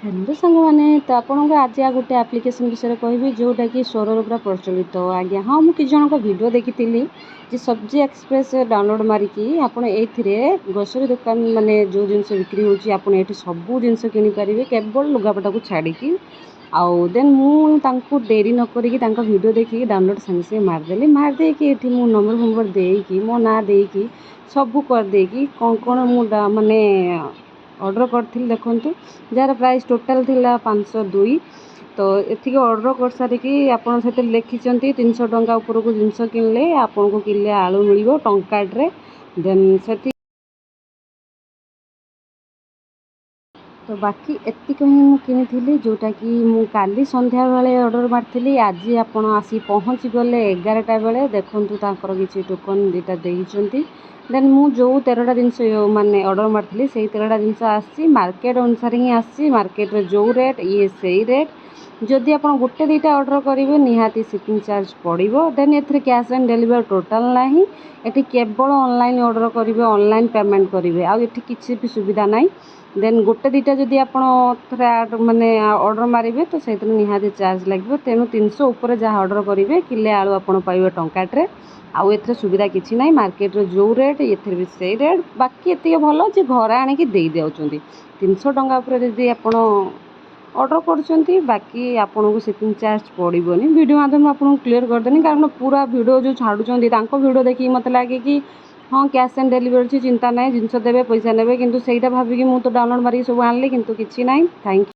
Hello सांग मैंने तो आपको आज गोटे आप्लिकेसन विषय कहबी जोटा कि स्वर पूरा प्रचलित आज्ञा हाँ मुझे जन वीडियो देखी जे सब्जी एक्सप्रेस डाउनलोड मारिकी आपड़ ये ग्रोसरी दुकान माने जो जिनस बिक्री होती सबू जिनस किनीपर केवल लुगापटा को छाड़ी आउ देन मुझे डेरी नक वीडियो देखिए डाउनलोड संगे संगे मारदेली मारदे मो नंबर फंबर देकी मो ना देकी सबू करदेकी कौन कौन मुझे माने ऑर्डर करी देखूँ जार प्राइस टोटाल थिला 502 तो ये ऑर्डर कर सारिकी आपड़ से लिखिं 300 टंका उपरकू जिनस किनले आपन को किले आलू मिल टंकाटे देन से तो बाकी एतिक ही मुझे किनी जोटा कि मु काली संध्या बेले ऑर्डर मारी आज आपड़ आसी पहुँची गले 11टा बेले देखूँ किसी टोकन दुटा देते देन मु जो 13टा जिनस माने ऑर्डर मारी से 13टा जिनस आसी मार्केट अनुसार ही आसी मार्केट रे जो रेट ये से रेट जदि आप गोटे दुईटा ऑर्डर करेंगे निहाती शिपिंग चार्ज पड़ो then a cash on delivery total ना ये केवल ऑनलाइन ऑर्डर करेंगे ऑनलाइन पेमेंट करेंगे आउ ये किसी भी सुविधा ना देन गोटे दुईटा जदि आप माने ऑर्डर मारे तो से निहाती चार्ज लगे तेणु 300 उपर जहाँ ऑर्डर करेंगे किले आलू आप पाइबे टंकाटे आउ ए सुविधा किसी ना मार्केट रो जो रेट ये भी से रेट बाकी ये भल जे घर आणिकी दे दिखाँ 300 टंका जदि आप ऑर्डर कर बाकी आपन को शिपिंग चार्ज पड़ोनी वीडियो माध्यम आपको क्लीयर करदेनी कारण पूरा वीडियो जो छाड़ुंट वीडियो देखिए मत लगे कि हाँ कैश ऑन डिलीवरी अच्छी चिंता ना जिनस देवे पैसा नेबे किंतु सेटा भाविकी मुझे तो डाउनलोड मारिक सब आनली किंतु किसी ना थैंक यू।